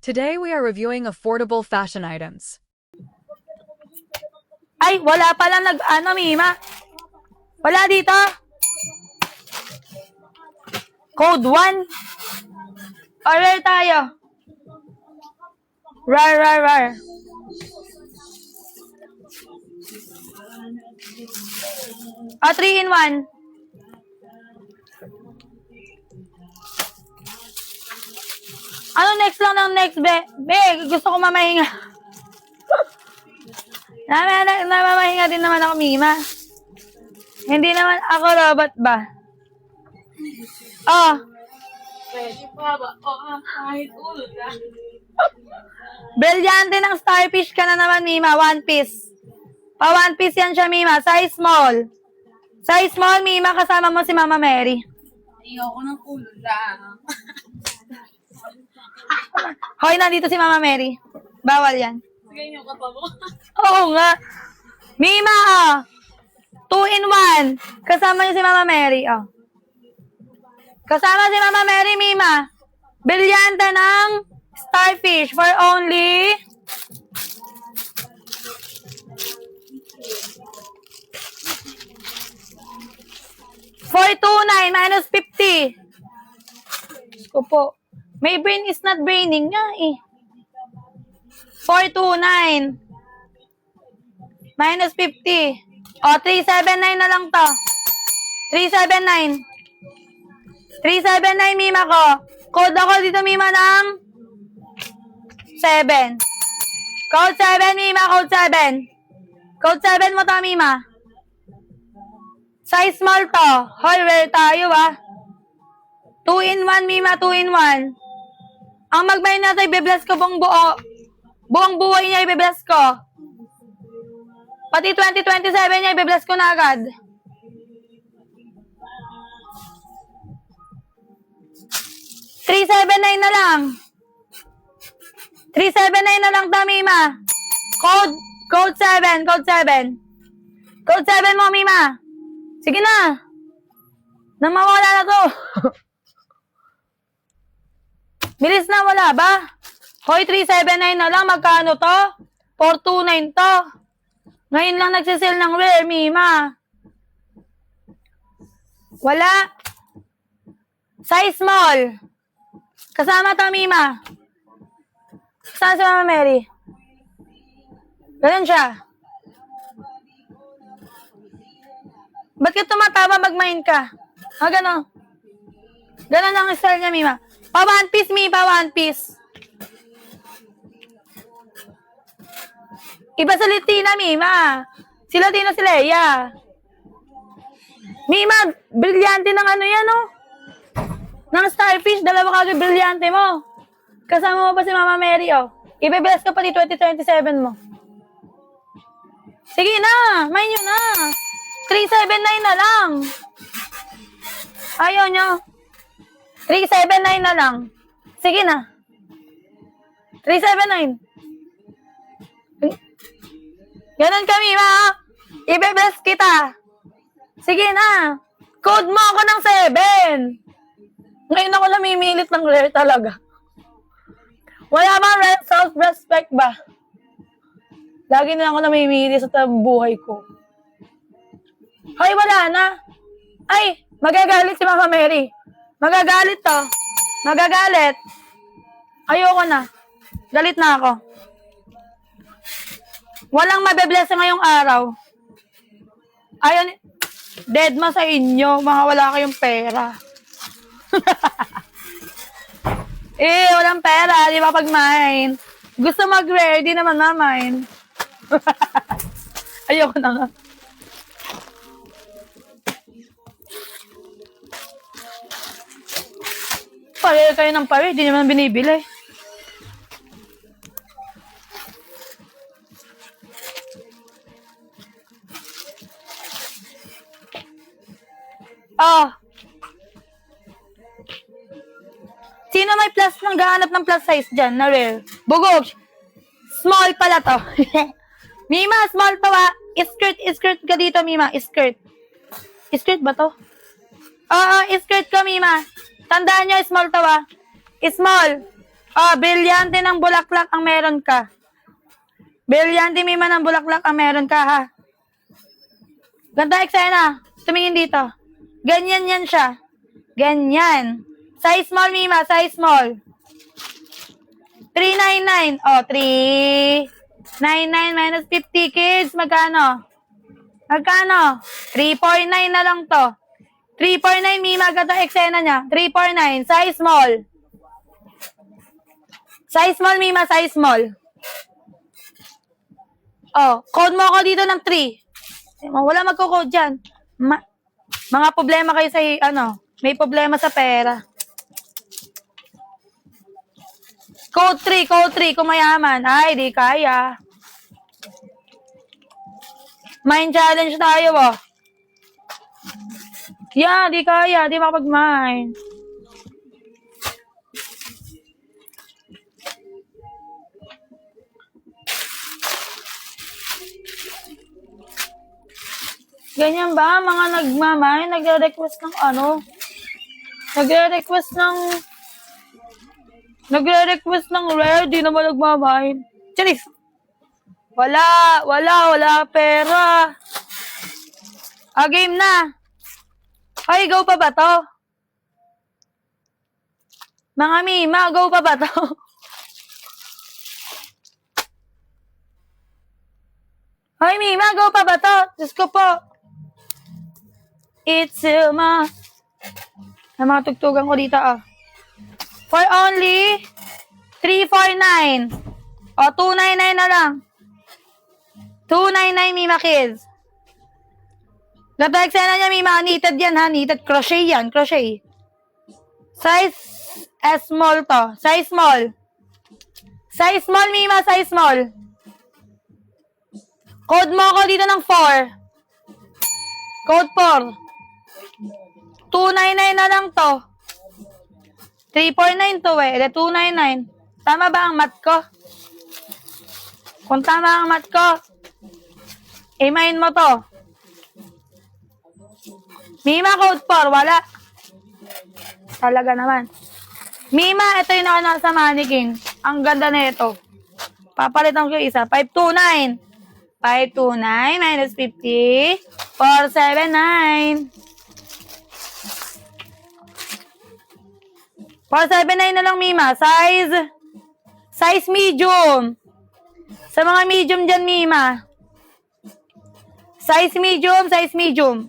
Today we are reviewing affordable fashion items. Ay, wala palang Mima. Wala dito. Code 1. Order tayo. Rar. Ah, 3 in 1. Ano next lang ng next, be? Be, gusto ko mamahinga. Namamahinga din naman ako, Mima. Hindi naman ako robot ba? Oh. Pwede pa ba? Kahit ulo na. Brilyante ng starfish ka na naman, Mima. One piece. One piece yan siya, Mima. Size small. Size small, Mima. Kasama mo si Mama Mary. Ayoko ng ulo lang. Hoy, nandito si Mama Mary. Bawal yan. Sige nyo ka pa mo. Oo nga. Mima, 2 in 1. Kasama niyo si Mama Mary, Kasama si Mama Mary, Mima. Brilyante ng starfish for only $429 minus 50. Ko po. May brain is not braining nga eh. 429 minus 50. O, 379 na lang to. 379. 379, Mima ko. Code ako dito, Mima, ng 7. Code 7, Mima. Code 7. Code 7 mo to, Mima. Size small to. Hoy, rare tayo, 2 in 1, Mima. 2 in 1. Ang magbayin natin, ibe-bless ko buong buo. Buong buhay niya, ibe-bless ko. Pati 2027 niya, ibe-bless ko na agad. $379 na lang. 379 na lang, Mima. Code 7. Code 7. Code 7 mo, Mima. Sige na. Nang mawala na to. Bilis na, wala ba? Hoy, 379 na lang. Magkano to? 429 to. Ngayon lang nagsisale ng rare, Mima. Wala. Size small. Kasama to, Mima. Kasama si Mama Mary. Ganun siya. Ba't ka tumatawa mag-mind ka? Gano'n. Gano'n ang style niya, Mima. Pa one piece, Mima. One piece. Iba sa Latina, Mima. Si Latina, si Leia. Mima, brilyante ng yan, ng starfish. Dalawa kagad brilyante mo. Kasama mo pa si Mama Mary, Ibe-bless ka pati 2027 mo. Sige na. Main nyo na. 379 na lang. Ayaw nyo. 379 na lang. Sige na. 379. Ganon kami, ma. Ibe-bless kita. Sige na. Code mo ako ng 7. Ngayon ako namimilit ng rare talaga. Wala bang rare self-respect ba? Lagi na ako namimilit sa buhay ko. Ay, wala na. Ay, magagalit si Mama Mary. Magagalit to. Magagalit. Ayoko na. Galit na ako. Walang mabe-bless ngayong araw. Ayun, dead ma sa inyo. Mga wala kayong pera. Walang pera. Di ba pag mine? Gusto mag-rare, di naman ma-mine. Ayoko na nga. Pare kayo ng pare, di naman binibili. Sino may plus nang gahanap ng plus size dyan na rare? Bugog. Small pala to. Mima, small to Skirt ka dito, Mima. Skirt. Skirt ba to? Oo, skirt ko, Mima. Tandaan nyo, small to Small. Brilyante ng bulaklak ang meron ka. Brilyante, Mima, ng bulaklak ang meron ka, ha? Ganda eksena. Tumingin dito. Ganyan yan siya. Ganyan. Size small, Mima. Size small. 399. 399 minus 50 kids. Magkano? 349 na lang to. 349, Mima. Ganda eksena niya. 349. Size small. Size small, Mima. Size small. Code mo ako dito ng 3. Wala magko-code dyan. Mga problema kayo sa, may problema sa pera. Code 3, kung mayaman. Ay, di kaya. Mind challenge tayo, Yeah, di kaya. Di makapag-mind. Ganyan ba? Mga nagmamay, nagre-request ng Nagre-request ng rare, di naman nagmamay. Charis! Wala pera. Game na. Ay, go pa ba to? Mga Mima, go pa ba to? Ay, Mima, go pa ba to? Diyos ko po. It's mga tugtugan ko dito, For only 349. 299 na lang. 299, Mima kids. Ganda eksena niya, Mima. Knitted yan, ha? Knitted. Crochet yan. Crochet. Size small to. Size small. Size small, Mima. Size small. Code mo ako dito ng 4. Code 4. 299 na lang to. 349 to, 299. Tama ba ang math ko? Kung tama ang math ko, i-mine mo to. Mima, code 4. Wala. Talaga naman. Mima, ito yung nasa mannequin. Ang ganda na ito. Papalitan ko yung isa. 529. 529 minus 50. 479. 479 na lang, Mima. Size medium. Sa mga medium dyan, Mima. Size medium.